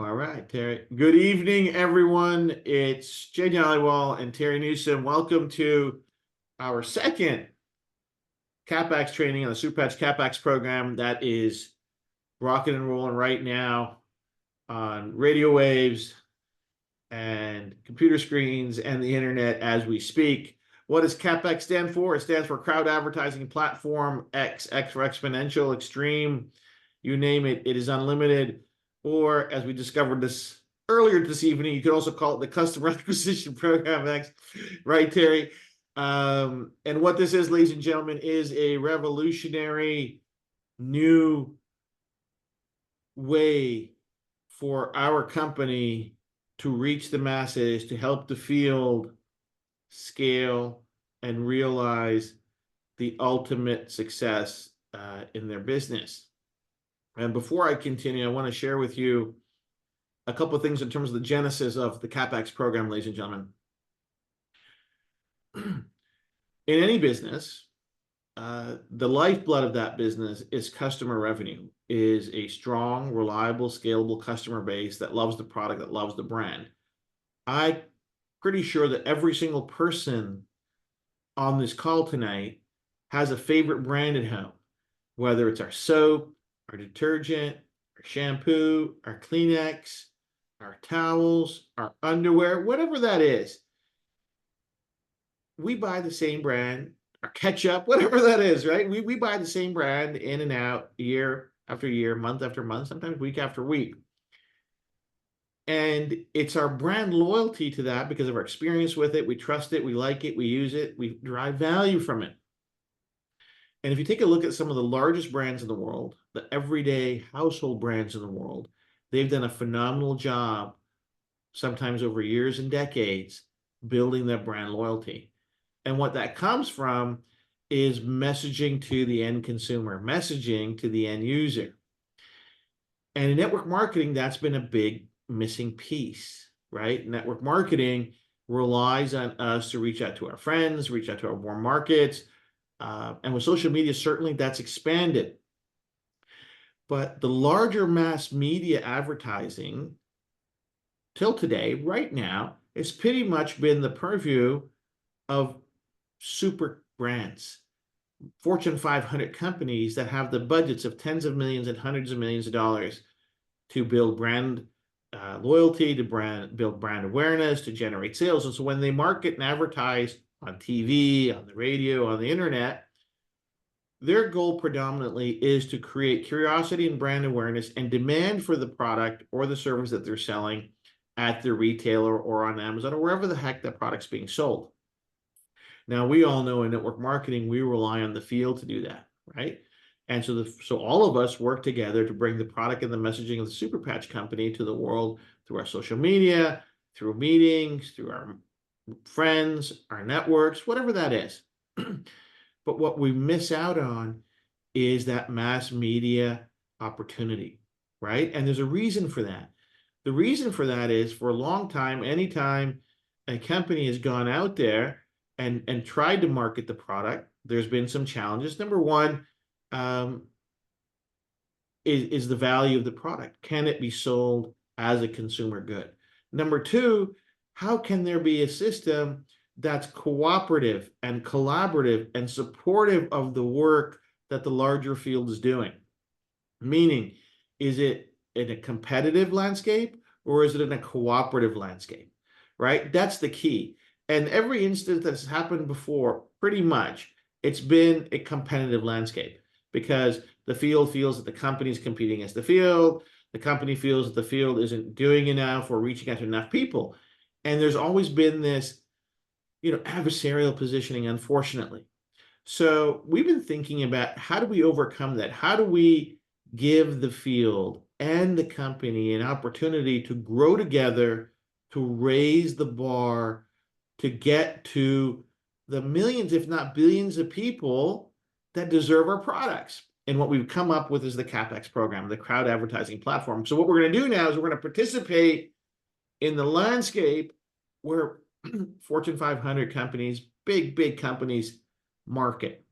All right, Terry. Good evening, everyone. It's Jay Dhaliwal and Terry Newsom. Welcome to our second CAPX training on the CAPX CAPX program that is rocking and rolling right now on radio waves and computer screens and the internet as we speak. What does CAPX stand for? It stands for Crowd Advertising Platform X for Exponential, Extreme, you name it. It is unlimited. Or as we discovered this earlier this evening, you could also call it the Customer Acquisition Program X, right, Terry? And what this is, ladies and gentlemen, is a revolutionary new way for our company to reach the masses, to help the field scale and realize the ultimate success in their business. And before I continue, I want to share with you a couple of things in terms of the genesis of the CAPX program, ladies and gentlemen. In any business, the lifeblood of that business is customer revenue, is a strong, reliable, scalable customer base that loves the product, that loves the brand. I'm pretty sure that every single person on this call tonight has a favorite brand at home, whether it's our soap, our detergent, our shampoo, our Kleenex, our towels, our underwear, whatever that is. We buy the same brand, our ketchup, whatever that is, right? We buy the same brand in and out, year after year, month after month, sometimes week after week. And it's our brand loyalty to that because of our experience with it. We trust it, we like it, we use it, we derive value from it. And if you take a look at some of the largest brands in the world, the everyday household brands in the world, they've done a phenomenal job, sometimes over years and decades, building that brand loyalty. And what that comes from is messaging to the end consumer, messaging to the end user. And in network marketing, that's been a big missing piece, right? Network marketing relies on us to reach out to our friends, reach out to our warm markets. And with social media, certainly that's expanded. But the larger mass media advertising till today, right now, it's pretty much been the purview of super brands, Fortune 500 companies that have the budgets of tens of millions and hundreds of millions of dollars to build brand loyalty, to build brand awareness, to generate sales. And so when they market and advertise on TV, on the radio, on the internet, their goal predominantly is to create curiosity and brand awareness and demand for the product or the service that they're selling at their retailer or on Amazon or wherever the heck that product's being sold. Now, we all know in network marketing, we rely on the field to do that, right? And so all of us work together to bring the product and the messaging of the Super Patch Company to the world through our social media, through meetings, through our friends, our networks, whatever that is. But what we miss out on is that mass media opportunity, right? And there's a reason for that. The reason for that is for a long time, anytime a company has gone out there and tried to market the product, there's been some challenges. Number one, is the value of the product. Can it be sold as a consumer good? Number two, how can there be a system that's cooperative and collaborative and supportive of the work that the larger field is doing? Meaning, is it in a competitive landscape or is it in a cooperative landscape, right? That's the key. And every instance that's happened before, pretty much, it's been a competitive landscape because the field feels that the company is competing against the field. The company feels that the field isn't doing enough or reaching out to enough people. And there's always been this, adversarial positioning, unfortunately. So we've been thinking about how do we overcome that? How do we give the field and the company an opportunity to grow together, to raise the bar, to get to the millions, if not billions of people that deserve our products? And what we've come up with is the CAPX program, the crowd advertising platform. So what we're going to do now is we're going to participate in the landscape where Fortune 500 companies, big companies market.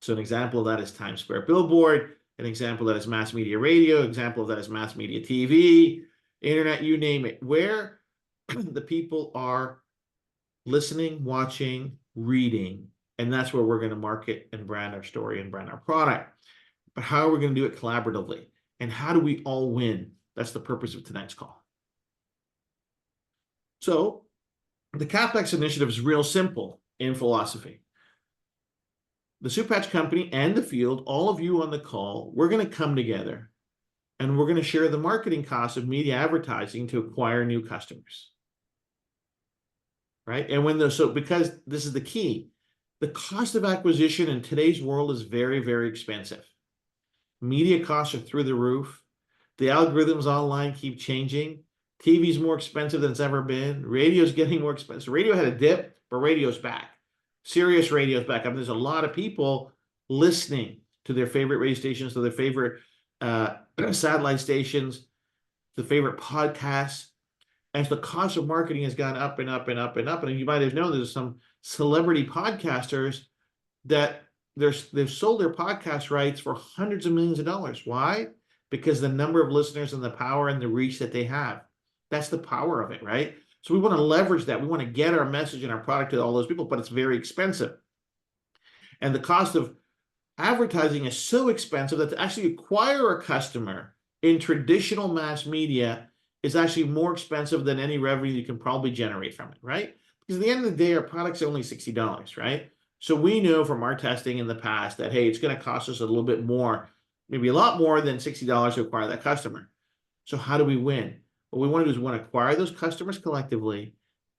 So an example of that is Times Square billboard. An example of that is mass media radio. An example of that is mass media TV. internet, you name it, where the people are listening, watching, reading, and that's where we're going to market and brand our story and brand our product. But how are we going to do it collaboratively? And how do we all win? That's the purpose of tonight's call. So the CAPX initiative is real simple in philosophy. The Soup Patch Company and the field, all of you on the call, we're going to come together and we're going to share the marketing costs of media advertising to acquire new customers. Right? And because this is the key, the cost of acquisition in today's world is very, very expensive. Media costs are through the roof. The algorithms online keep changing. TV is more expensive than it's ever been. Radio's getting more expensive. Radio had a dip, but radio's back. Sirius radio's back. I mean, there's a lot of people listening to their favorite radio stations, to their favorite satellite stations, the favorite podcasts. As the cost of marketing has gone up and up and up and up, and you might have known there's some celebrity podcasters that they've sold their podcast rights for hundreds of millions of dollars. Why? Because the number of listeners and the power and the reach that they have. That's the power of it, right? So we want to leverage that. We want to get our message and our product to all those people, but it's very expensive. And the cost of advertising is so expensive that to actually acquire a customer in traditional mass media is actually more expensive than any revenue you can probably generate from it, right? Because at the end of the day, our product's only $60, right? So we know from our testing in the past that, hey, it's going to cost us a little bit more, maybe a lot more than $60 to acquire that customer. So how do we win? What we want to do is we want to acquire those customers collectively.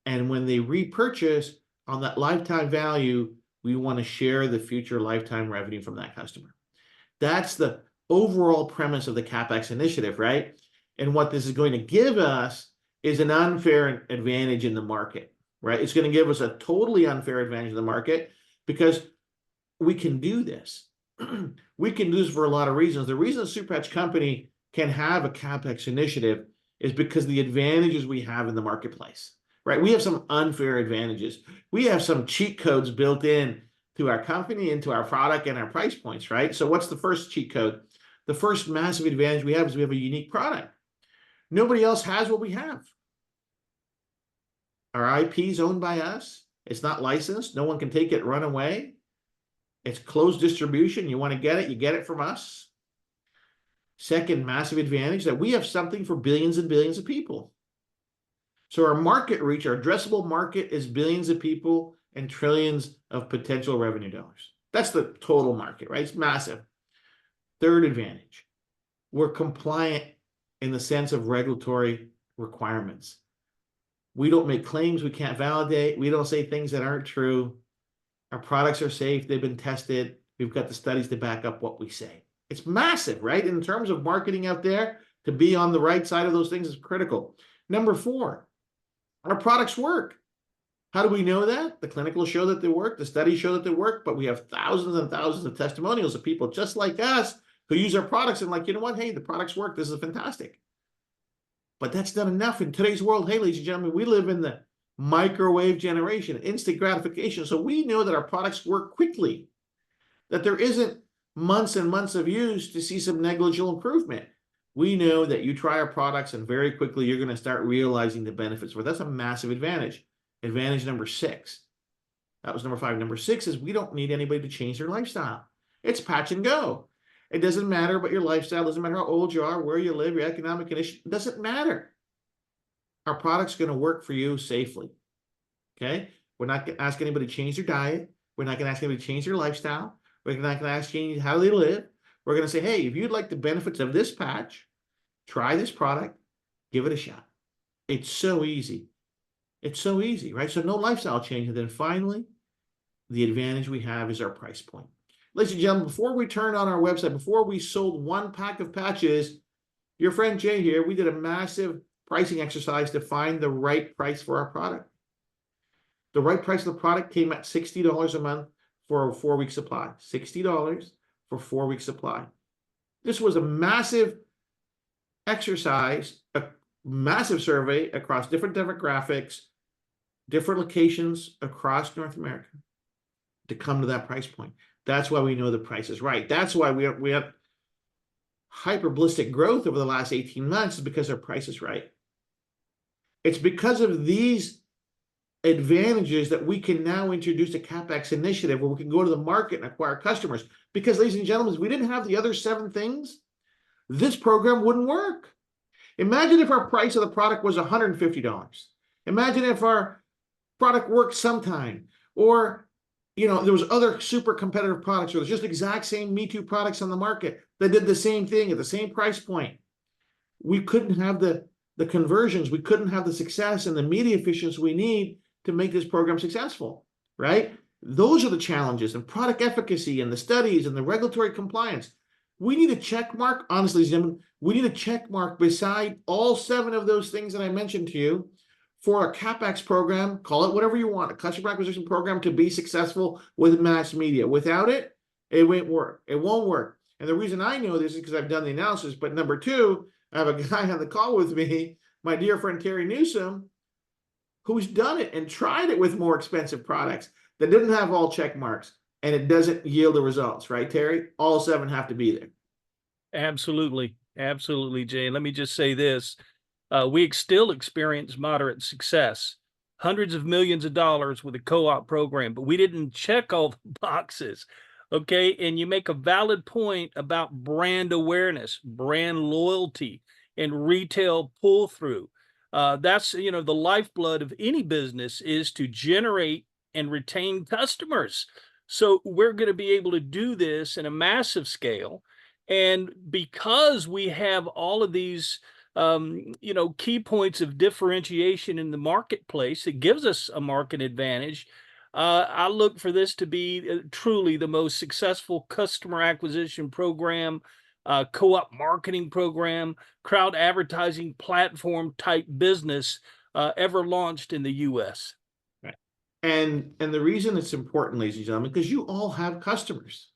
And when they repurchase on that lifetime value, we want to share the future lifetime revenue from that customer. That's the overall premise of the CAPX initiative, right? And what this is going to give us is an unfair advantage in the market, right? It's going to give us a totally unfair advantage in the market because we can do this. We can do this for a lot of reasons. The reason the Soup Patch Company can have a CAPX initiative is because the advantages we have in the marketplace, right? We have some unfair advantages. We have some cheat codes built in to our company, into our product and our price points, right? So what's the first cheat code? The first massive advantage we have is we have a unique product. Nobody else has what we have. Our IP is owned by us. It's not licensed. No one can take it, run away. It's closed distribution. You want to get it, you get it from us. Second massive advantage, that we have something for billions and billions of people. So our market reach, our addressable market is billions of people and trillions of potential revenue dollars. That's the total market, right? It's massive. Third advantage, we're compliant in the sense of regulatory requirements. We don't make claims we can't validate. We don't say things that aren't true. Our products are safe. They've been tested. We've got the studies to back up what we say. It's massive, right? In terms of marketing out there, to be on the right side of those things is critical. Number 4, our products work. How do we know that? The clinicals show that they work. The studies show that they work, but we have thousands and thousands of testimonials of people just like us who use our products and like, you know what? Hey, the products work. This is fantastic. But that's not enough in today's world. Hey, ladies and gentlemen, we live in the microwave generation, instant gratification. So we know that our products work quickly, that there isn't months and months of use to see some negligible improvement. We know that you try our products and very quickly you're going to start realizing the benefits. Well, that's a massive advantage. Advantage number 6. That was number 5. Number 6 is we don't need anybody to change their lifestyle. It's patch and go. It doesn't matter about your lifestyle. It doesn't matter how old you are, where you live, your economic condition. It doesn't matter. Our product's going to work for you safely. Okay? We're not going to ask anybody to change their diet. We're not going to ask anybody to change their lifestyle. We're not going to ask you how they live. We're going to say, hey, if you'd like the benefits of this patch, try this product, give it a shot. It's so easy. It's so easy, right? So no lifestyle change. And then finally, the advantage we have is our price point. Ladies and gentlemen, before we turned on our website, before we sold 1 pack of patches, your friend Jay here, we did a massive pricing exercise to find the right price for our product. The right price of the product came at $60 a month for a 4-week supply. $60 for 4-week supply. This was a massive exercise, a massive survey across different demographics, different locations across North America to come to that price point. That's why we know the price is right. That's why we have hyper ballistic growth over the last 18 months, is because our price is right. It's because of these advantages that we can now introduce a CAPX initiative where we can go to the market and acquire customers. Because, ladies and gentlemen, if we didn't have the other 7 things, this program wouldn't work. Imagine if our price of the product was $150. Imagine if our product worked sometime, or there was other super competitive products, or there's just exact same Me Too products on the market that did the same thing at the same price point. We couldn't have the conversions, we couldn't have the success and the media efficiency we need to make this program successful, right? Those are the challenges, and product efficacy and the studies and the regulatory compliance. We need a check mark, honestly, Jim, we need a check mark beside all 7 of those things that I mentioned to you for a CAPX program, call it whatever you want, a customer acquisition program to be successful with mass media. Without it, it won't work. It won't work. And the reason I know this is because I've done the analysis. But number 2, I have a guy on the call with me, my dear friend Terry Newsom, who's done it and tried it with more expensive products that didn't have all check marks, and it doesn't yield the results, right, Terry? All 7 have to be there. Absolutely. Absolutely, Jay. And let me just say this. We still experience moderate success, hundreds of millions of dollars with a co-op program, but we didn't check all the boxes. Okay. And you make a valid point about brand awareness, brand loyalty, and retail pull through. That's, the lifeblood of any business is to generate and retain customers. So we're going to be able to do this in a massive scale. And because we have all of these key points of differentiation in the marketplace, it gives us a market advantage. I look for this to be truly the most successful customer acquisition program, co-op marketing program, crowd advertising platform type business ever launched in the U.S. Right. And the reason it's important, ladies and gentlemen, because you all have customers.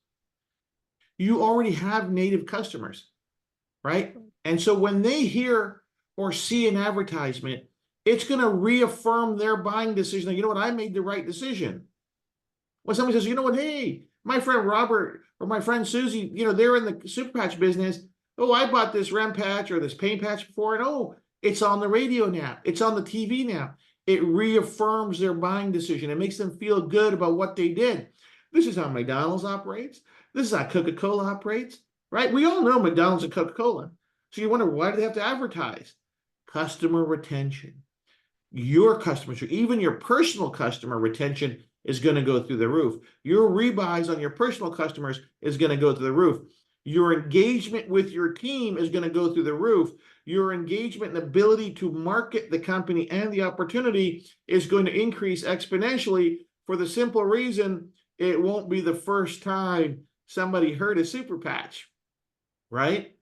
You already have native customers, right? And so when they hear or see an advertisement, it's going to reaffirm their buying decision. You know what? I made the right decision. When somebody says, you know what? Hey, my friend Robert or my friend Susie, they're in the super patch business. Oh, I bought this REM patch or this paint patch before, and oh, it's on the radio now. It's on the TV now. It reaffirms their buying decision. It makes them feel good about what they did. This is how McDonald's operates. This is how Coca-Cola operates, right? We all know McDonald's and Coca-Cola. So you wonder, why do they have to advertise? Customer retention. Your customers, even your personal customer retention is going to go through the roof. Your rebuys on your personal customers is going to go through the roof. Your engagement with your team is going to go through the roof. Your engagement and ability to market the company and the opportunity is going to increase exponentially for the simple reason it won't be the first time somebody heard a super patch, right?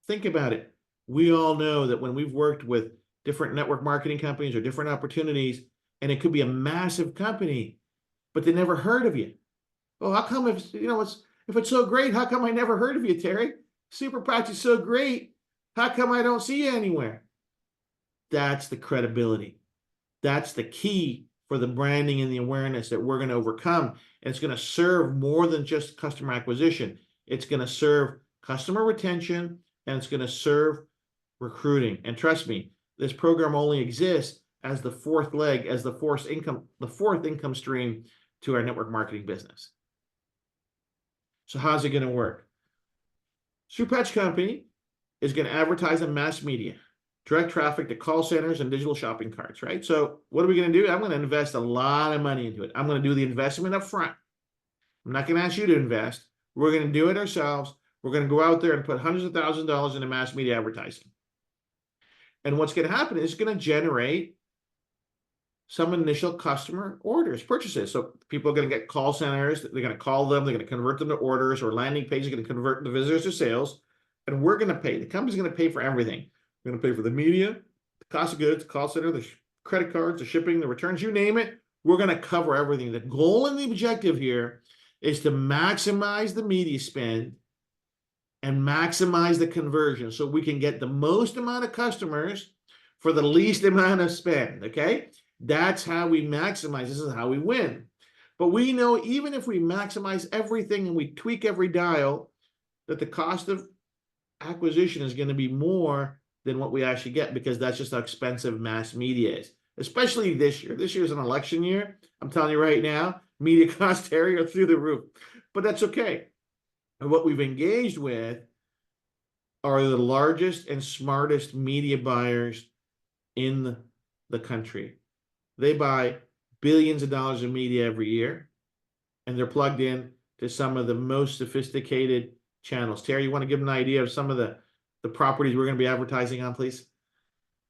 Think about it. We all know that when we've worked with different network marketing companies or different opportunities, and it could be a massive company, but they never heard of you. Oh, how come if it's so great, how come I never heard of you, Terry? Super patch is so great. How come I don't see you anywhere? That's the credibility. That's the key for the branding and the awareness that we're going to overcome. And it's going to serve more than just customer acquisition. It's going to serve customer retention, and it's going to serve recruiting. And trust me, this program only exists as the 4th leg, as the 4th income stream to our network marketing business. So how's it going to work? Super Patch Company is going to advertise in mass media, direct traffic to call centers and digital shopping carts, right? So what are we going to do? I'm going to invest a lot of money into it. I'm going to do the investment up front. I'm not going to ask you to invest. We're going to do it ourselves. We're going to go out there and put hundreds of thousands of dollars into mass media advertising. And what's going to happen is it's going to generate some initial customer orders, purchases. So people are going to get call centers. They're going to call them. They're going to convert them to orders, or landing pages are going to convert the visitors to sales. And we're going to pay. The company's going to pay for everything. We're going to pay for the media, the cost of goods, the call center, the credit cards, the shipping, the returns, you name it. We're going to cover everything. The goal and the objective here is to maximize the media spend and maximize the conversion so we can get the most amount of customers for the least amount of spend, okay? That's how we maximize. This is how we win. But we know even if we maximize everything and we tweak every dial, that the cost of acquisition is going to be more than what we actually get, because that's just how expensive mass media is, especially this year. This year is an election year. I'm telling you right now, media costs, Terry, are through the roof, but that's okay. And what we've engaged with are the largest and smartest media buyers in the country. They buy billions of dollars of media every year, and they're plugged in to some of the most sophisticated channels. Terry, you want to give them an idea of some of the properties we're going to be advertising on, please?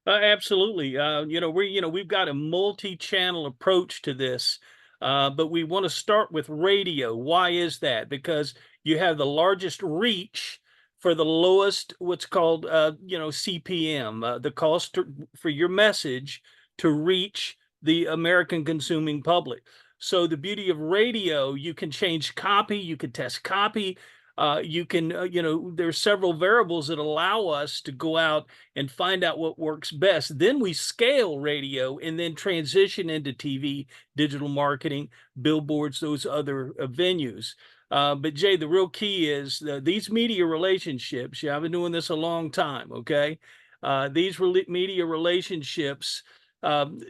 Absolutely. We've got a multi-channel approach to this, but we want to start with radio. Why is that? Because you have the largest reach for the lowest, what's called, CPM, the cost for your message to reach the American consuming public. So the beauty of radio, you can change copy, you can test copy. You can, there's several variables that allow us to go out and find out what works best. Then we scale radio and then transition into TV, digital marketing, billboards, those other venues. But Jay, the real key is these media relationships. Yeah, I've been doing this a long time. Okay. These media relationships,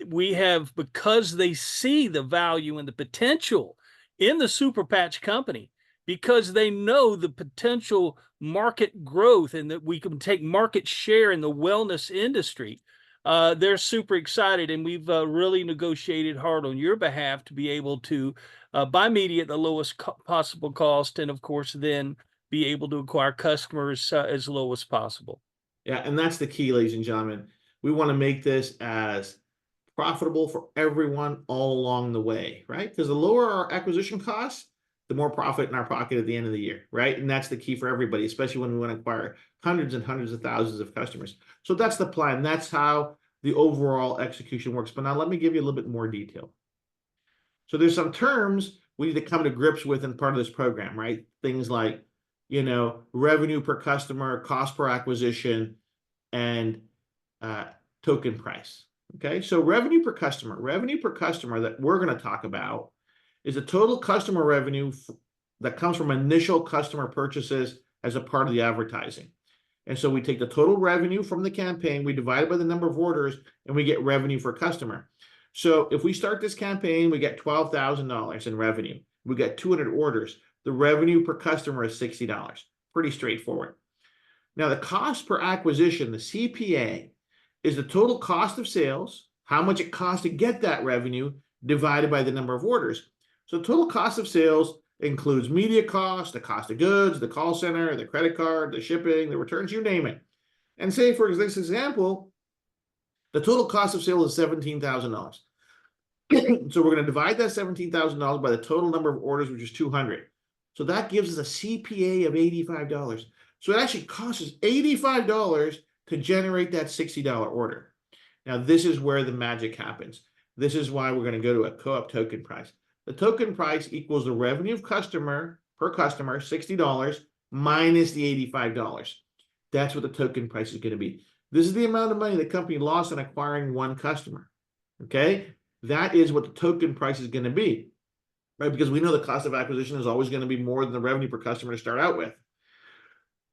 we have, because they see the value and the potential in the super patch company, because they know the potential market growth and that we can take market share in the wellness industry. They're super excited, and we've really negotiated hard on your behalf to be able to buy media at the lowest possible cost, and of course, then be able to acquire customers as low as possible. Yeah, and that's the key, ladies and gentlemen. We want to make this as profitable for everyone all along the way, right? Because the lower our acquisition costs, the more profit in our pocket at the end of the year, right? And that's the key for everybody, especially when we want to acquire hundreds and hundreds of thousands of customers. So that's the plan. That's how the overall execution works. But now let me give you a little bit more detail. So there's some terms we need to come to grips with in part of this program, right? Things like, revenue per customer, cost per acquisition, and token price. Okay, so revenue per customer that we're going to talk about is the total customer revenue that comes from initial customer purchases as a part of the advertising. And so we take the total revenue from the campaign, we divide it by the number of orders, and we get revenue for customer. So if we start this campaign, we get $12,000 in revenue. We get 200 orders. The revenue per customer is $60. Pretty straightforward. Now, the cost per acquisition, the CPA, is the total cost of sales, how much it costs to get that revenue, divided by the number of orders. So total cost of sales includes media cost, the cost of goods, the call center, the credit card, the shipping, the returns, you name it. And say, for this example, the total cost of sales is $17,000. So we're going to divide that $17,000 by the total number of orders, which is 200. So that gives us a CPA of $85. So it actually costs us $85 to generate that $60 order. Now, this is where the magic happens. This is why we're going to go to a co-op token price. The token price equals the revenue of customer per customer, $60 minus the $85. That's what the token price is going to be. This is the amount of money the company lost on acquiring one customer. Okay, that is what the token price is going to be, right? Because we know the cost of acquisition is always going to be more than the revenue per customer to start out with.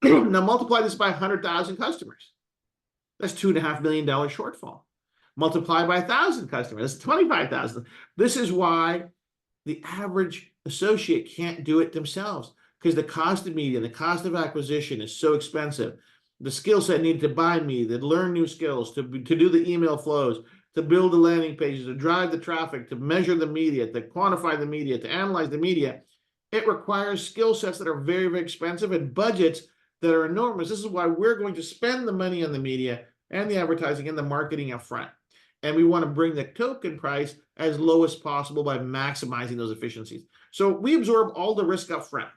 Now multiply this by 100,000 customers. That's $2.5 million shortfall. Multiply by 1,000 customers. That's 25,000. This is why the average associate can't do it themselves, because the cost of media, the cost of acquisition is so expensive. The skill set needed to buy media, to learn new skills, to do the email flows, to build the landing pages, to drive the traffic, to measure the media, to quantify the media, to analyze the media. It requires skill sets that are very, very expensive and budgets that are enormous. This is why we're going to spend the money on the media and the advertising and the marketing up front. And we want to bring the token price as low as possible by maximizing those efficiencies. So we absorb all the risk up front,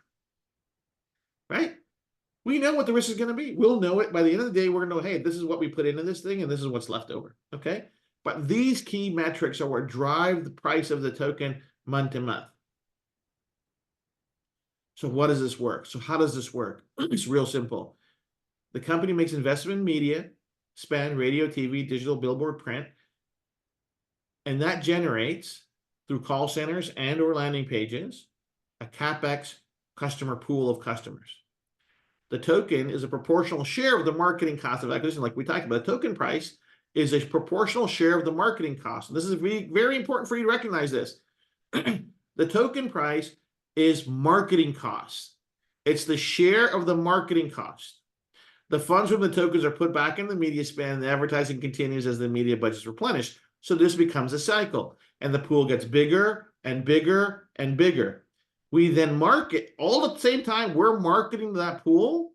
right? We know what the risk is going to be. We'll know it by the end of the day. We're going to know, hey, this is what we put into this thing, and this is what's left over, okay? But these key metrics are what drive the price of the token month to month. So what does this work? So how does this work? It's real simple. The company makes investment in media, spend, radio, TV, digital, billboard, print, and that generates, through call centers and or landing pages, a CAPX customer pool of customers. The token is a proportional share of the marketing cost of acquisition. Like we talked about, the token price is a proportional share of the marketing cost. And this is very, very important for you to recognize this. The token price is marketing costs. It's the share of the marketing cost. The funds from the tokens are put back in the media spend. The advertising continues as the media budget is replenished. So this becomes a cycle, and the pool gets bigger and bigger and bigger. We then market, all at the same time, we're marketing that pool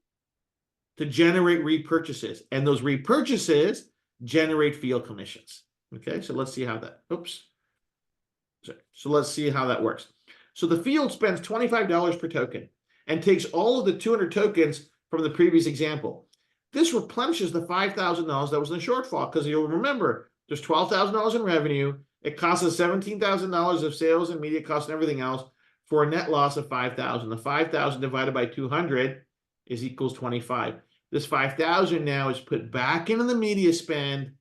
to generate repurchases, and those repurchases generate field commissions. Okay, so let's see how that, so let's see how that works. So the field spends $25 per token and takes all of the 200 tokens from the previous example. This replenishes the $5,000 that was in the shortfall, because you'll remember there's $12,000 in revenue. It costs us $17,000 of sales and media costs and everything else for a net loss of $5,000. The $5,000 divided by 200 is equals 25. This $5,000 now is put back into the media spend,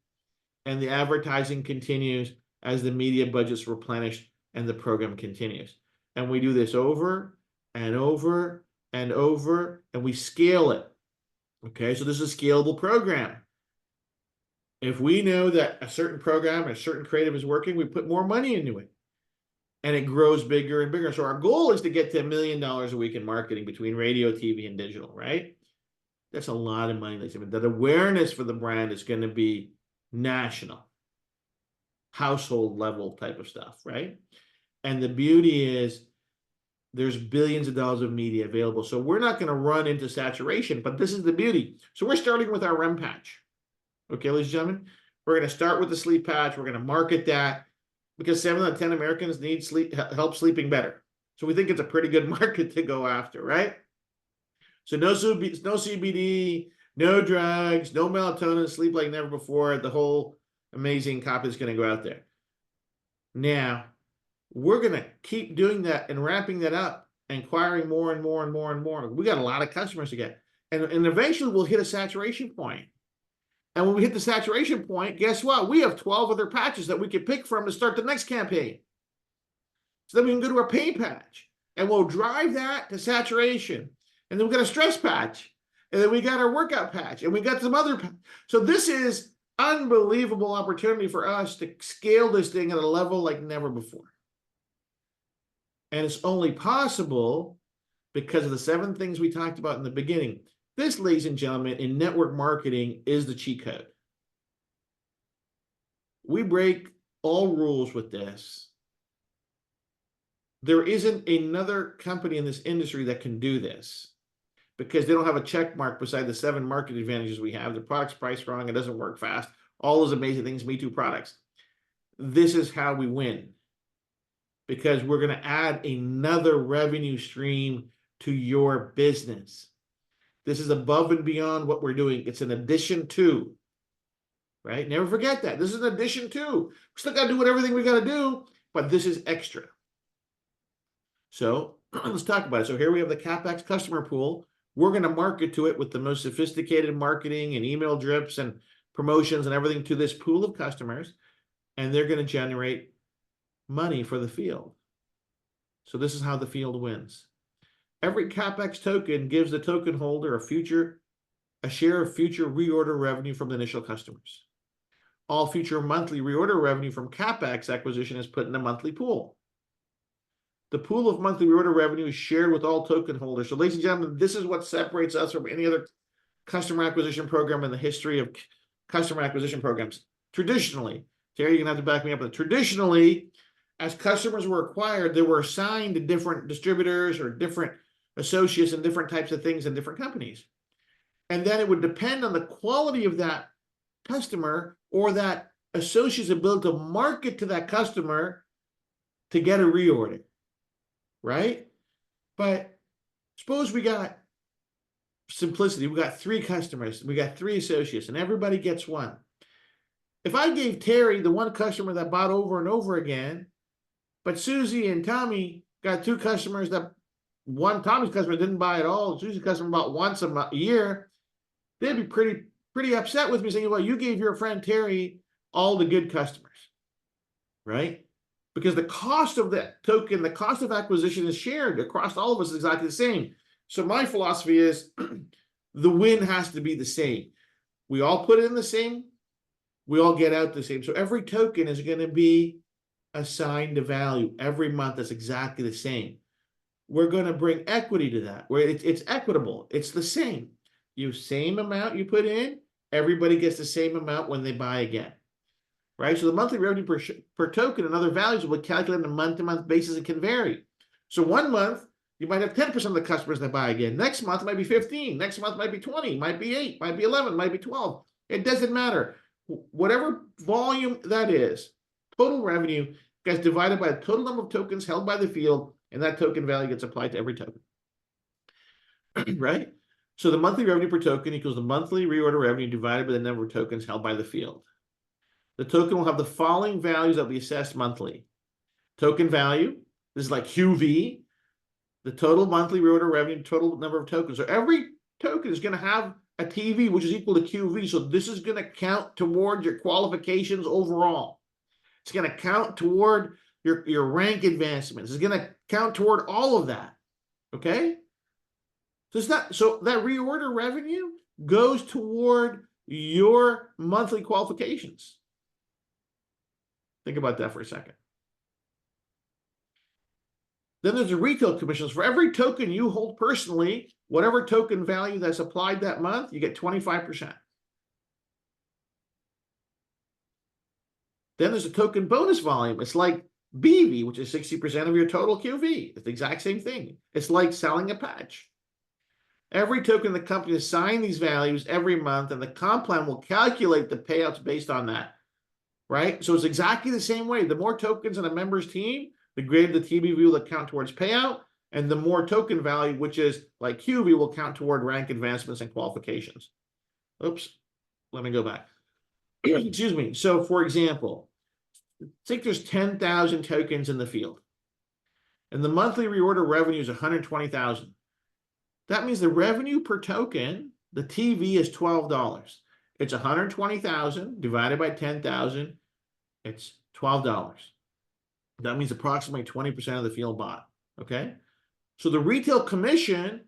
and the advertising continues as the media budget's replenished and the program continues. And we do this over and over and over, and we scale it. Okay, so this is a scalable program. If we know that a certain program or a certain creative is working, we put more money into it, and it grows bigger and bigger. So our goal is to get to $1 million a week in marketing between radio, TV, and digital, right? That's a lot of money. That awareness for the brand is going to be national, household level type of stuff, right? And the beauty is there's billions of dollars of media available. So we're not going to run into saturation, but this is the beauty. So we're starting with our REM patch. Okay, ladies and gentlemen, we're going to start with the sleep patch. We're going to market that because 7 out of 10 Americans need help sleeping better. So we think it's a pretty good market to go after, right? So no CBD, no drugs, no melatonin, sleep like never before. The whole amazing CAPX is going to go out there. Now, we're going to keep doing that and ramping that up, and acquiring more and more and more and more. We got a lot of customers to get. And eventually we'll hit a saturation point. And when we hit the saturation point, guess what? We have 12 other patches that we can pick from to start the next campaign. So then we can go to our pain patch, and we'll drive that to saturation. And then we got a stress patch, and then we got our workout patch, and we got some other patch. So this is unbelievable opportunity for us to scale this thing at a level like never before. And it's only possible because of the 7 things we talked about in the beginning. This, ladies and gentlemen, in network marketing is the cheat code. We break all rules with this. There isn't another company in this industry that can do this, because they don't have a check mark beside the 7 market advantages we have. The product's priced wrong, it doesn't work fast, all those amazing things, Me Too products. This is how we win, because we're going to add another revenue stream to your business. This is above and beyond what we're doing. It's an addition to, right? Never forget that. This is an addition to. We still got to do everything we got to do, but this is extra. So let's talk about it. So here we have the CAPX customer pool. We're going to market to it with the most sophisticated marketing and email drips and promotions and everything to this pool of customers, and they're going to generate money for the field. So this is how the field wins. Every CAPX token gives the token holder a share of future reorder revenue from the initial customers. All future monthly reorder revenue from CAPX acquisition is put in a monthly pool. The pool of monthly reorder revenue is shared with all token holders. So, ladies and gentlemen, this is what separates us from any other customer acquisition program in the history of customer acquisition programs. Traditionally, Terry, you're going to have to back me up, but traditionally, as customers were acquired, they were assigned to different distributors or different associates and different types of things in different companies. And then it would depend on the quality of that customer or that associate's ability to market to that customer to get a reorder, right? But suppose we got simplicity. We got 3 customers, we got 3 associates, and everybody gets one. If I gave Terry the one customer that bought over and over again, but Susie and Tommy got 2 customers that Tommy's customer didn't buy at all, Susie's customer bought once a year, they'd be pretty upset with me, saying, well, you gave your friend Terry all the good customers, right? Because the cost of that token, the cost of acquisition is shared across all of us is exactly the same. So my philosophy is the win has to be the same. We all put in the same, we all get out the same. So every token is going to be assigned a value every month that's exactly the same. We're going to bring equity to that, where it's equitable. It's the same. You same amount you put in, everybody gets the same amount when they buy again, right? So the monthly revenue per token and other values will be calculated on a month-to-month basis and can vary. So 1 month, you might have 10% of the customers that buy again. Next month, it might be 15. Next month might be 20, might be 8, might be 11, might be 12. It doesn't matter. Whatever volume that is, total revenue gets divided by the total number of tokens held by the field, and that token value gets applied to every token, right? So the monthly revenue per token equals the monthly reorder revenue divided by the number of tokens held by the field. The token will have the following values that we assess monthly. Token value, this is like QV, the total monthly reorder revenue, total number of tokens. So every token is going to have a TV, which is equal to QV. So this is going to count towards your qualifications overall. It's going to count toward your rank advancements. It's going to count toward all of that. Okay? So that reorder revenue goes toward your monthly qualifications. Think about that for a second. Then there's the retail commissions. For every token you hold personally, whatever token value that's applied that month, you get 25%. Then there's a token bonus volume. It's like BV, which is 60% of your total QV. It's the exact same thing. It's like selling a patch. Every token the company assigns these values every month, and the comp plan will calculate the payouts based on that, right? So it's exactly the same way. The more tokens in a member's team, the greater the TBV will count towards payout, and the more token value, which is like QV, will count toward rank advancements and qualifications. Oops, let me go back. Excuse me. So for example, think there's 10,000 tokens in the field, and the monthly reorder revenue is 120,000. That means the revenue per token, the TV, is $12. It's 120,000 divided by 10,000. It's $12. That means approximately 20% of the field bought. Okay. So the retail commission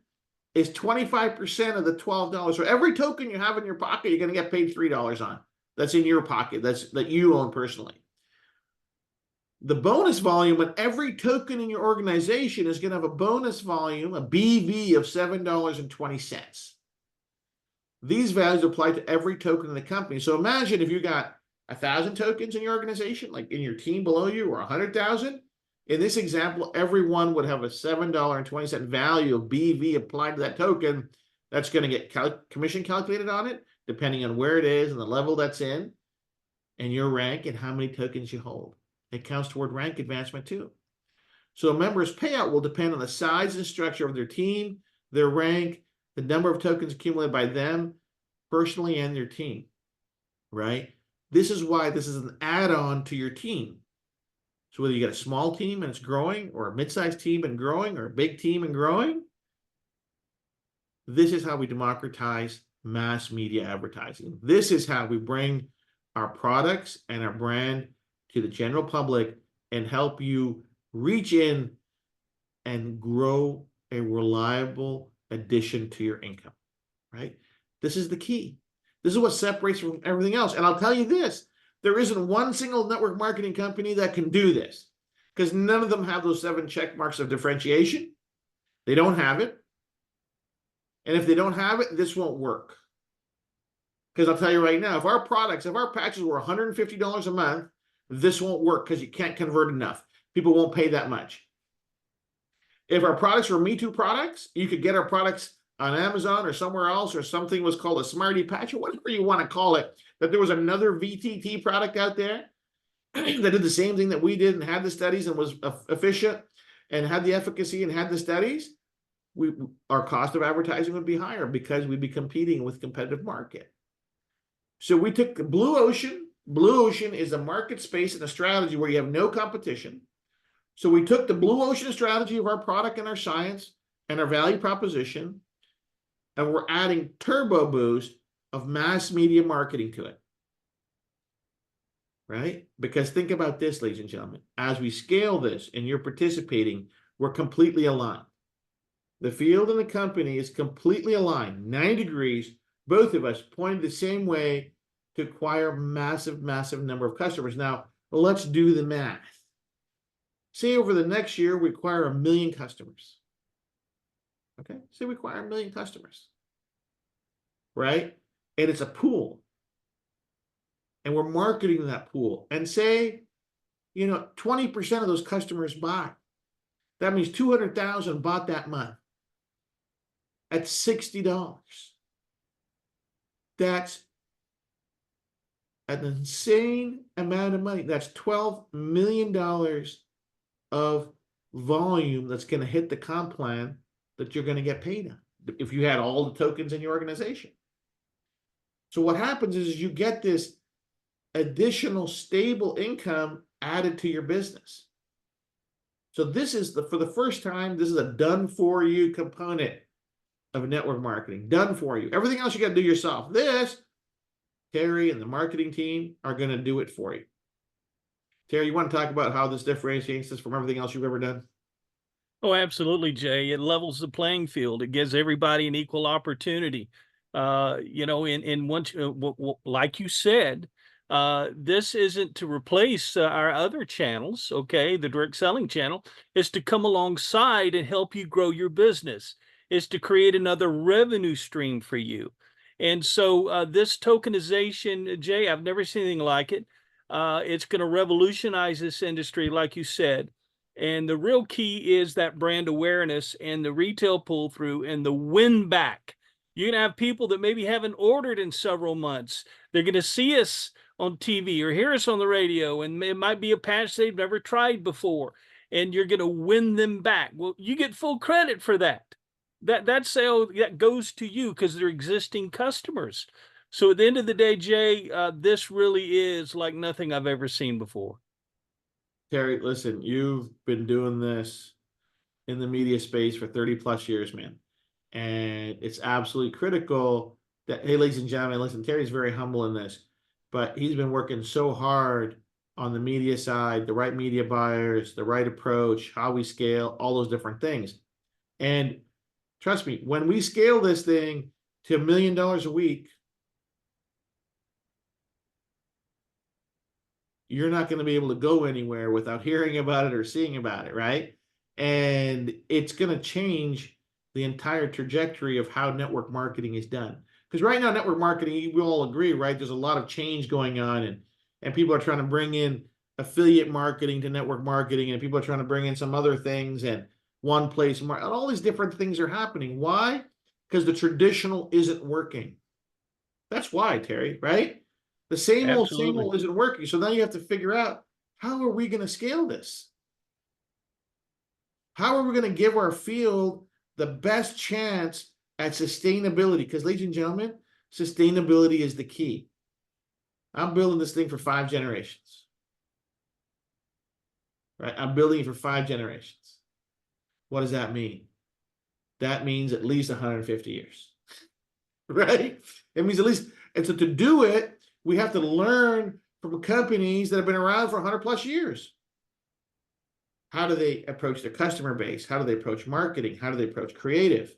is 25% of the $12. So every token you have in your pocket, you're going to get paid $3 on. That's in your pocket. That you own personally. The bonus volume on every token in your organization is going to have a bonus volume, a BV, of $7.20. These values apply to every token in the company. So imagine if you got 1,000 tokens in your organization, like in your team below you, or 100,000. In this example, everyone would have a $7.20 value of BV applied to that token. That's going to get commission calculated on it, depending on where it is and the level that's in, and your rank and how many tokens you hold. It counts toward rank advancement too. So a member's payout will depend on the size and structure of their team, their rank, the number of tokens accumulated by them personally and their team, right? This is why this is an add-on to your team. So whether you got a small team and it's growing, or a mid-sized team and growing, or a big team and growing, this is how we democratize mass media advertising. This is how we bring our products and our brand to the general public and help you reach in and grow a reliable addition to your income, right? This is the key. This is what separates from everything else. And I'll tell you this, there isn't one single network marketing company that can do this, because none of them have those 7 check marks of differentiation. They don't have it. And if they don't have it, this won't work. Because I'll tell you right now, if our patches were $150 a month, this won't work, because you can't convert enough. People won't pay that much. If our products were Me Too products, you could get our products on Amazon or somewhere else, or something was called a Smarty Patch, or whatever you want to call it, that there was another VTT product out there that did the same thing that we did and had the studies and was efficient and had the efficacy and had the studies, our cost of advertising would be higher, because we'd be competing with competitive market. So we took the Blue Ocean. Blue Ocean is a market space and a strategy where you have no competition. So we took the Blue Ocean strategy of our product and our science and our value proposition, and we're adding turbo boost of mass media marketing to it, right? Because think about this, ladies and gentlemen, as we scale this and you're participating, we're completely aligned. The field and the company is completely aligned, 90 degrees, both of us pointed the same way to acquire massive, massive number of customers. Now, let's do the math. Say over the next year, we acquire 1 million customers. Okay, say we acquire 1 million customers, right? And it's a pool. And we're marketing that pool. And say, 20% of those customers buy. That means 200,000 bought that month at $60. That's an insane amount of money. That's $12 million of volume that's going to hit the comp plan that you're going to get paid on if you had all the tokens in your organization. So what happens is you get this additional stable income added to your business. So this is for the first time, this is a done for you component of network marketing. Done for you. Everything else you got to do yourself. This, Terry and the marketing team are going to do it for you. Terry, you want to talk about how this differentiates this from everything else you've ever done? Oh, absolutely, Jay. It levels the playing field. It gives everybody an equal opportunity. In once, like you said, this isn't to replace our other channels. Okay, the direct selling channel is to come alongside and help you grow your business. Is to create another revenue stream for you. And so this tokenization, Jay, I've never seen anything like it. It's going to revolutionize this industry, like you said. And the real key is that brand awareness and the retail pull through and the win back. You're going to have people that maybe haven't ordered in several months. They're going to see us on TV or hear us on the radio, and it might be a patch they've never tried before, and you're going to win them back. Well, you get full credit for that. That sale that goes to you because they're existing customers. So at the end of the day, Jay, this really is like nothing I've ever seen before. Terry, listen, you've been doing this in the media space for 30 plus years, man. And it's absolutely critical that, hey, ladies and gentlemen, listen, Terry's very humble in this, but he's been working so hard on the media side, the right media buyers, the right approach, how we scale, all those different things. And trust me, when we scale this thing to $1 million a week, you're not going to be able to go anywhere without hearing about it or seeing about it, right? And it's going to change the entire trajectory of how network marketing is done. Because right now, network marketing, we all agree, right? There's a lot of change going on, and people are trying to bring in affiliate marketing to network marketing, and people are trying to bring in some other things, and one place, and all these different things are happening. Why? Because the traditional isn't working. That's why, Terry, right? The same Absolutely. old isn't working. So now you have to figure out, how are we going to scale this? How are we going to give our field the best chance at sustainability? Because, ladies and gentlemen, sustainability is the key. I'm building this thing for 5 generations. Right? I'm building it for 5 generations. What does that mean? That means at least 150 years. Right? It means at least, and so to do it, we have to learn from companies that have been around for 100 plus years. How do they approach their customer base? How do they approach marketing? How do they approach creative?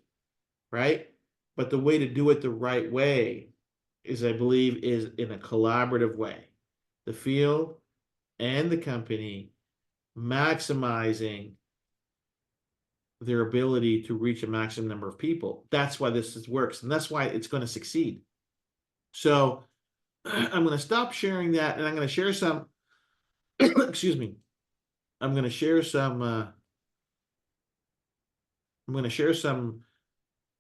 Right? But the way to do it the right way is, I believe, is in a collaborative way. The field and the company maximizing their ability to reach a maximum number of people. That's why this works, and that's why it's going to succeed. So I'm going to stop sharing that, and I'm going to share some, excuse me, I'm going to share some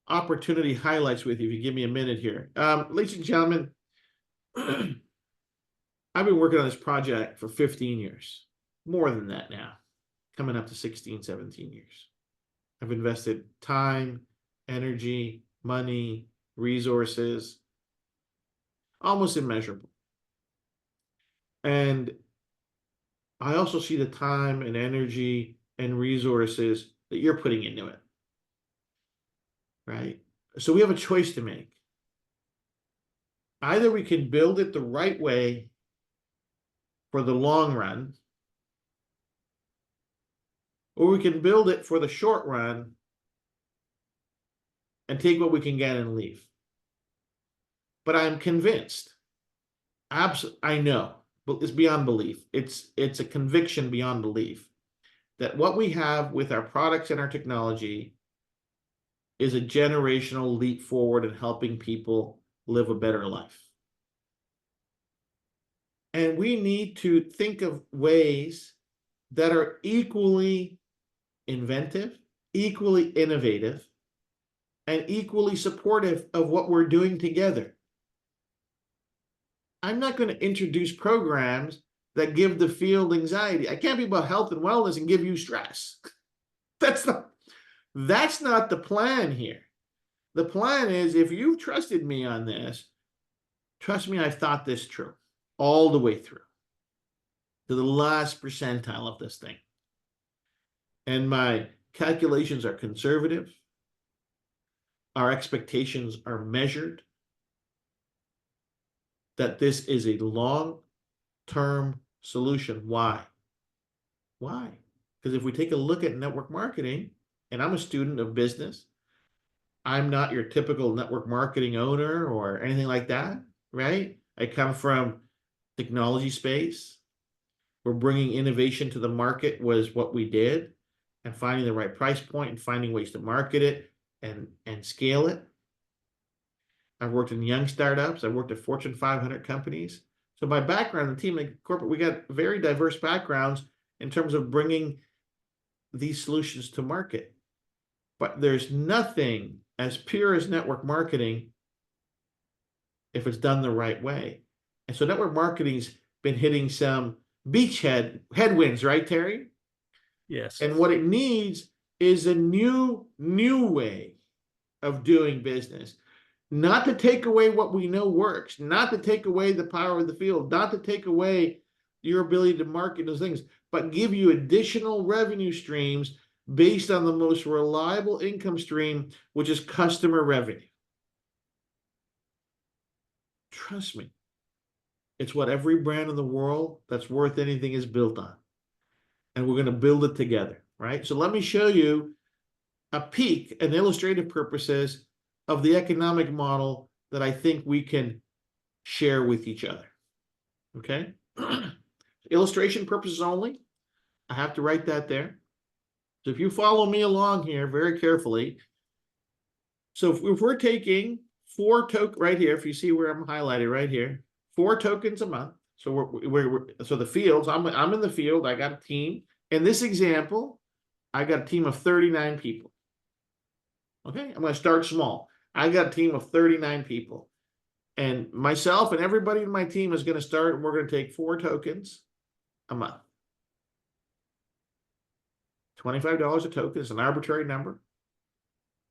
opportunity highlights with you if you give me a minute here. Ladies and gentlemen, I've been working on this project for 15 years, more than that now, coming up to 16, 17 years. I've invested time, energy, money, resources, almost immeasurable. And I also see the time and energy and resources that you're putting into it, right? So we have a choice to make. Either we can build it the right way for the long run, or we can build it for the short run and take what we can get and leave. But I'm convinced, I know, but it's beyond belief. It's a conviction beyond belief that what we have with our products and our technology is a generational leap forward in helping people live a better life. And we need to think of ways that are equally inventive, equally innovative, and equally supportive of what we're doing together. I'm not going to introduce programs that give the field anxiety. I can't be about health and wellness and give you stress. That's not the plan here. The plan is, if you've trusted me on this, trust me, I've thought this through all the way through to the last percentile of this thing. And my calculations are conservative. Our expectations are measured. That this is a long-term solution. Why? Why? Because if we take a look at network marketing, and I'm a student of business, I'm not your typical network marketing owner or anything like that, right? I come from technology space. We're bringing innovation to the market was what we did, and finding the right price point and finding ways to market it and scale it. I've worked in young startups. I've worked at Fortune 500 companies. So my background, the team at corporate, we got very diverse backgrounds in terms of bringing these solutions to market. But there's nothing as pure as network marketing if it's done the right way. And so network marketing's been hitting some headwinds, right, Terry? Yes. And what it needs is a new way of doing business. Not to take away what we know works, not to take away the power of the field, not to take away your ability to market those things, but give you additional revenue streams based on the most reliable income stream, which is customer revenue. Trust me, it's what every brand in the world that's worth anything is built on. And we're going to build it together, right? So let me show you a peek and illustrative purposes of the economic model that I think we can share with each other. Okay? Illustration purposes only. I have to write that there. So if you follow me along here very carefully, so if we're taking 4 tokens right here, if you see where I'm highlighted right here, 4 tokens a month. So so the fields, I'm in the field, I got a team. In this example, I got a team of 39 people. Okay, I'm going to start small. I got a team of 39 people. And myself and everybody in my team is going to start, and we're going to take 4 tokens a month. $25 a token is an arbitrary number.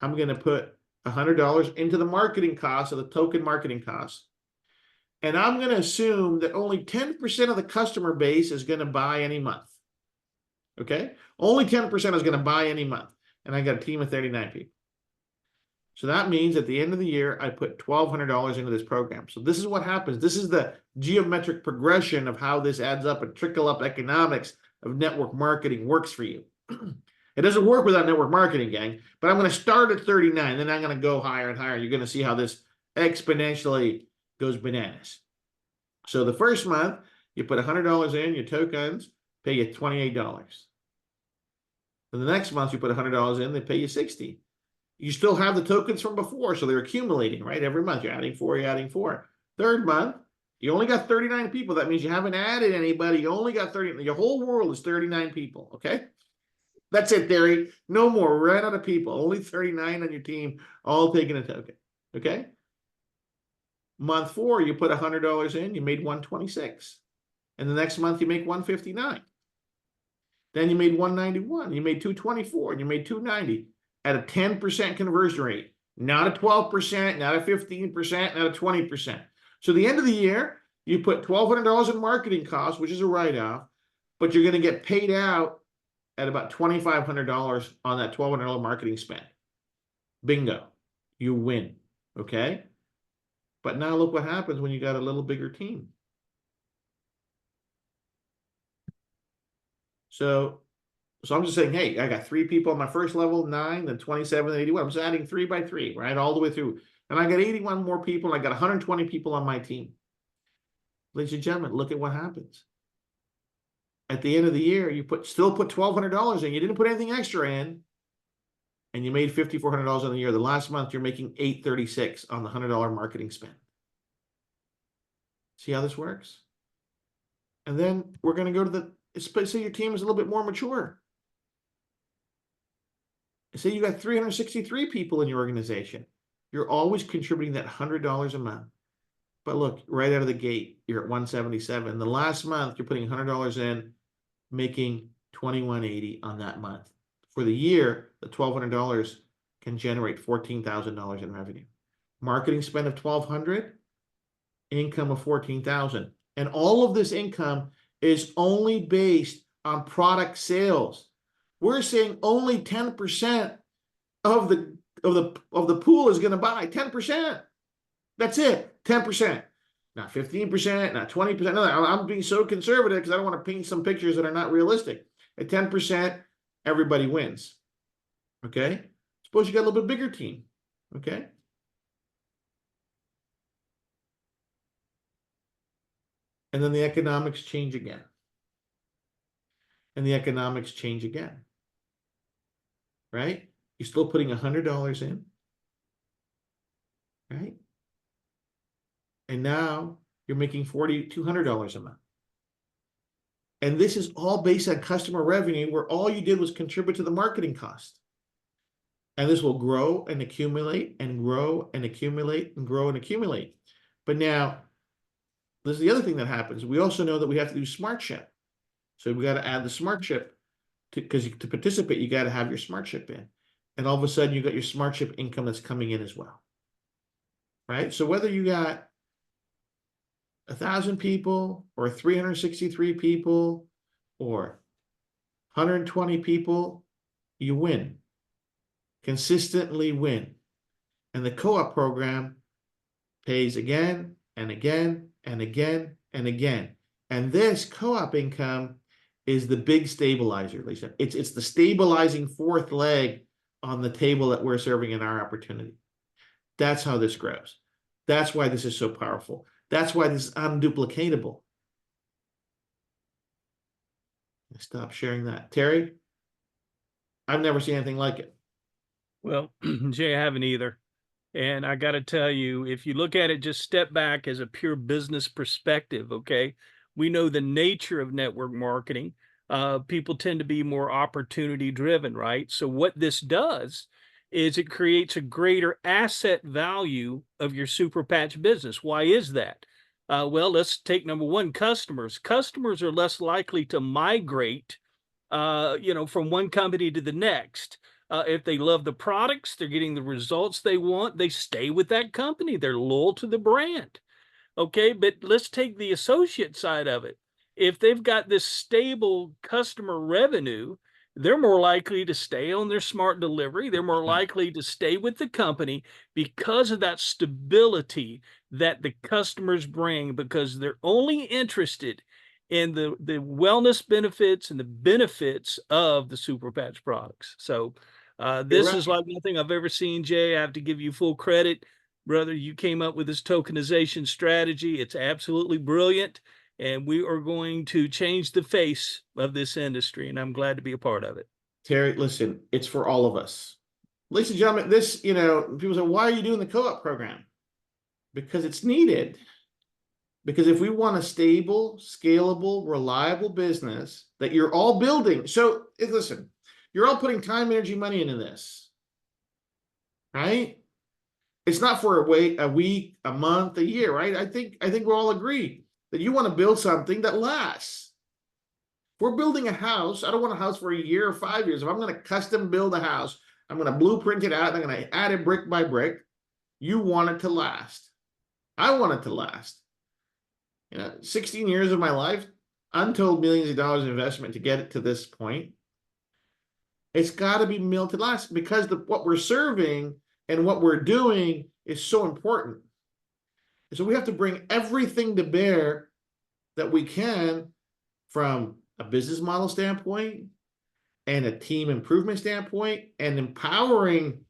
I'm going to put $100 into the marketing cost of the token marketing cost. And I'm going to assume that only 10% of the customer base is going to buy any month. Okay? Only 10% is going to buy any month. And I got a team of 39 people. So that means at the end of the year, I put $1,200 into this program. So this is what happens. This is the geometric progression of how this adds up and trickle up economics of network marketing works for you. It doesn't work without network marketing, gang, but I'm going to start at 39, then I'm going to go higher and higher. You're going to see how this exponentially goes bananas. So the first month, you put $100 in, your tokens pay you $28. And the next month, you put $100 in, they pay you $60. You still have the tokens from before, so they're accumulating, right? Every month, you're adding 4, you're adding 4. Third month, you only got 39 people. That means you haven't added anybody. You only got 30. Your whole world is 39 people, okay? That's it, Terry. No more. We're right out of people. Only 39 on your team, all taking a token, okay? Month 4, you put $100 in, you made $126. And the next month, you make $159. Then you made $191. You made $224, and you made $290 at a 10% conversion rate. Not a 12%, not a 15%, not a 20%. So at the end of the year, you put $1,200 in marketing costs, which is a write-off, but you're going to get paid out at about $2,500 on that $1,200 marketing spend. Bingo. You win. Okay? But now look what happens when you got a little bigger team. So So I'm just saying, hey, I got 3 people on my first level, 9, then 27, 81. I'm just adding 3 by 3, right? All the way through. And I got 81 more people, and I got 120 people on my team. Ladies and gentlemen, look at what happens. At the end of the year, you still put $1,200 in. You didn't put anything extra in, and you made $5,400 on the year. The last month, you're making $836 on the $100 marketing spend. See how this works? And then we're going to go to say your team is a little bit more mature. Say you got 363 people in your organization. You're always contributing that $100 a month. But look, right out of the gate, you're at 177. The last month, you're putting $100 in, making $2,180 on that month. For the year, the $1,200 can generate $14,000 in revenue. Marketing spend of $1,200, income of $14,000. And all of this income is only based on product sales. We're saying only 10% of the pool is going to buy. 10%. That's it. 10%. Not 15%, not 20%. No, I'm being so conservative because I don't want to paint some pictures that are not realistic. At 10%, everybody wins. Okay? Suppose you got a little bit bigger team. Okay? And then the economics change again. And the economics change again. Right? You're still putting $100 in. Right? And now you're making $4,200 a month. And this is all based on customer revenue where all you did was contribute to the marketing cost. And this will grow and accumulate and grow and accumulate and grow and accumulate. But now, this is the other thing that happens. We also know that we have to do smart chip. So we got to add the smart chip because to participate, you got to have your smart chip in. And all of a sudden, you got your smart chip income that's coming in as well. Right? So whether you got 1,000 people or 363 people or 120 people, you win. Consistently win. And the co-op program pays again and again and again and again. And this co-op income is the big stabilizer, Lisa. It's the stabilizing fourth leg on the table that we're serving in our opportunity. That's how this grows. That's why this is so powerful. That's why this is unduplicatable. Stop sharing that. Terry, I've never seen anything like it. Well, Jay, I haven't either. And I got to tell you, if you look at it, just step back as a pure business perspective, okay? We know the nature of network marketing. People tend to be more opportunity driven, right? So what this does is it creates a greater asset value of your super patch business. Why is that? Well, let's take number one, customers. Customers are less likely to migrate, from one company to the next. If they love the products, they're getting the results they want, they stay with that company. They're loyal to the brand. Okay, but let's take the associate side of it. If they've got this stable customer revenue, they're more likely to stay on their smart delivery. They're more likely to stay with the company because of that stability that the customers bring, because they're only interested in the wellness benefits and the benefits of the Super Patch products. So this is like nothing I've ever seen, Jay. I have to give you full credit. Brother, you came up with this tokenization strategy. It's absolutely brilliant. And we are going to change the face of this industry. And I'm glad to be a part of it. Terry, listen, it's for all of us. Ladies and gentlemen, this, people say, why are you doing the co-op program? Because it's needed. Because if we want a stable, scalable, reliable business that you're all building. So listen, you're all putting time, energy, money into this, right? It's not for a week, a month, a year, right? I think we'll all agree that you want to build something that lasts. If we're building a house, I don't want a house for a year or 5 years. If I'm going to custom build a house, I'm going to blueprint it out, and I'm going to add it brick by brick. You want it to last. I want it to last. 16 years of my life, untold millions of dollars in investment to get it to this point. It's got to be built to last because what we're serving and what we're doing is so important. And so we have to bring everything to bear that we can from a business model standpoint, and a team improvement standpoint, and empowering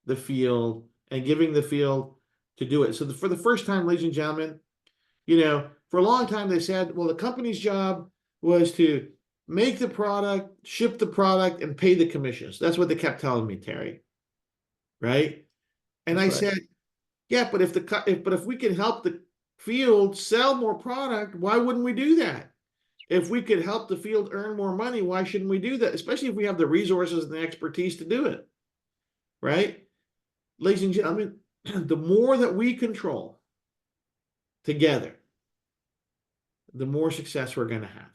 the field and giving the field to do it. So for the first time, ladies and gentlemen, for a long time they said, well, the company's job was to make the product, ship the product, and pay the commissions. That's what they kept telling me, Terry. Right? And That's I right. said, yeah, but if we could help the field sell more product, why wouldn't we do that? If we could help the field earn more money, why shouldn't we do that? Especially if we have the resources and the expertise to do it, right? Ladies and gentlemen, the more that we control together, the more success we're going to have.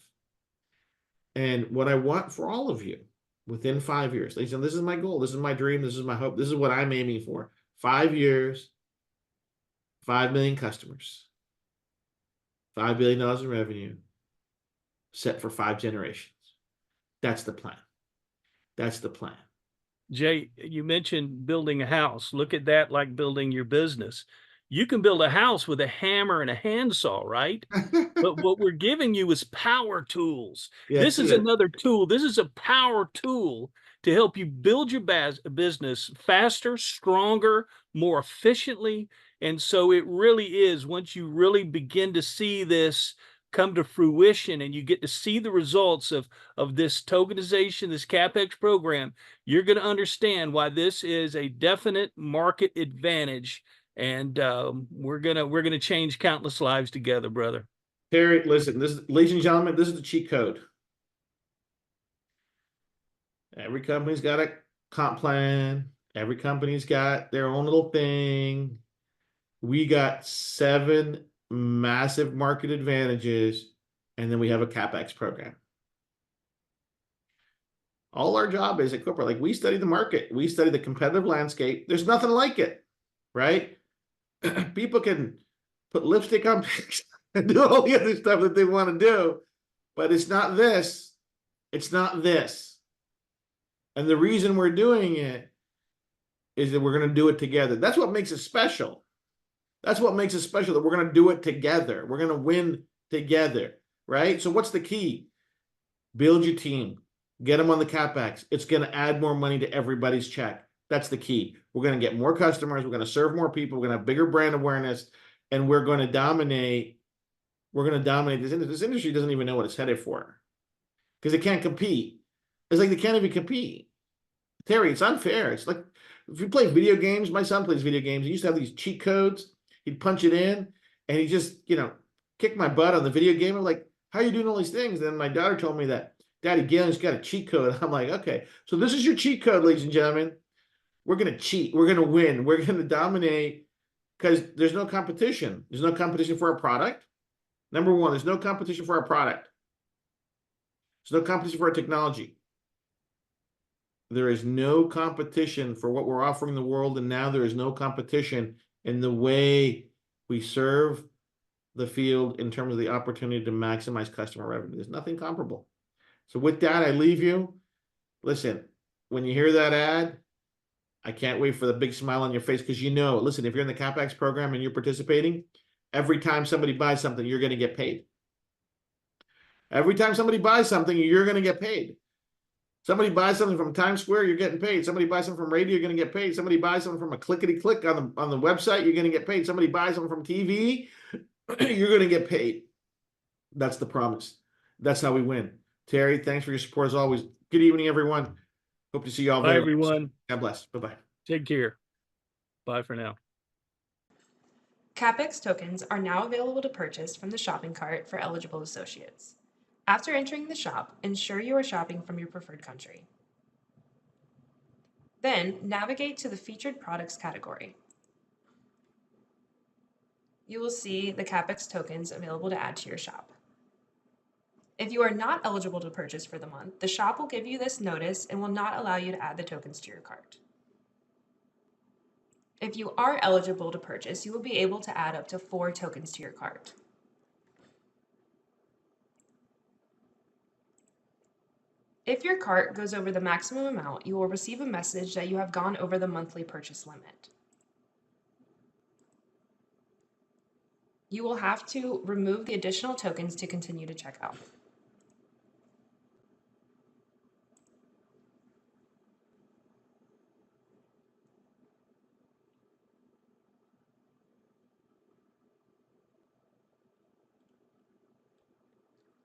And what I want for all of you within 5 years, ladies and gentlemen, this is my goal, this is my dream, this is my hope, this is what I'm aiming for. 5 years, 5 million customers, $5 billion in revenue, set for 5 generations. That's the plan. That's the plan. Jay, you mentioned building a house. Look at that like building your business. You can build a house with a hammer and a handsaw, right? But what we're giving you is power tools. That's This is it. another tool. This is a power tool to help you build your business faster, stronger, more efficiently. And so it really is, once you really begin to see this come to fruition and you get to see the results of this tokenization, this CAPX program, you're going to understand why this is a definite market advantage. And we're gonna change countless lives together, brother. Terry, listen, ladies and gentlemen, this is the cheat code. Every company's got a comp plan. Every company's got their own little thing. We got 7 massive market advantages, and then we have a CapEx program. All our job is at corporate, like we study the market, we study the competitive landscape. There's nothing like it, right? People can put lipstick on pigs and do all the other stuff that they want to do, but it's not this. It's not this. And the reason we're doing it is that we're going to do it together. That's what makes it special. That's what makes it special, that we're going to do it together. We're going to win together, right? So what's the key? Build your team. Get them on the CapEx. It's going to add more money to everybody's check. That's the key. We're going to get more customers. We're going to serve more people. We're going to have bigger brand awareness, and we're going to dominate. We're going to dominate this industry. This industry doesn't even know what it's headed for because it can't compete. It's like they can't even compete. Terry, it's unfair. It's like if you play video games, my son plays video games. He used to have these cheat codes. He'd punch it in, and he just, kick my butt on the video game. I'm like, how are you doing all these things? Then my daughter told me that Daddy Galen's got a cheat code. I'm like, okay, so this is your cheat code, ladies and gentlemen. We're going to cheat. We're going to win. We're going to dominate because there's no competition. There's no competition for our product. Number one, there's no competition for our product. There's no competition for our technology. There is no competition for what we're offering the world, and now there is no competition in the way we serve the field in terms of the opportunity to maximize customer revenue. There's nothing comparable. So with that, I leave you. Listen, when you hear that ad, I can't wait for the big smile on your face because listen, if you're in the CAPX program and you're participating, every time somebody buys something, you're going to get paid. Every time somebody buys something, you're going to get paid. Somebody buys something from Times Square, you're getting paid. Somebody buys something from radio, you're going to get paid. Somebody buys something from a clickety-click on the website, you're going to get paid. Somebody buys something from TV, you're going to get paid. That's the promise. That's how we win. Terry, thanks for your support as always. Good evening, everyone. Hope to see you all Bye, very everyone. soon. God bless. Bye-bye. Take care. Bye for now. CAPX tokens are now available to purchase from the shopping cart for eligible associates. After entering the shop, ensure you are shopping from your preferred country. Then, navigate to the Featured Products category. You will see the CAPX tokens available to add to your shop. If you are not eligible to purchase for the month, the shop will give you this notice and will not allow you to add the tokens to your cart. If you are eligible to purchase, you will be able to add up to 4 tokens to your cart. If your cart goes over the maximum amount, you will receive a message that you have gone over the monthly purchase limit. You will have to remove the additional tokens to continue to check out.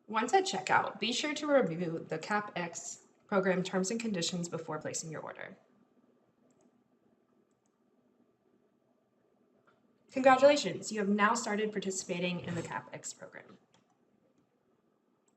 Once at checkout, be sure to review the CAPX program terms and conditions before placing your order. Congratulations, you have now started participating in the CAPX program.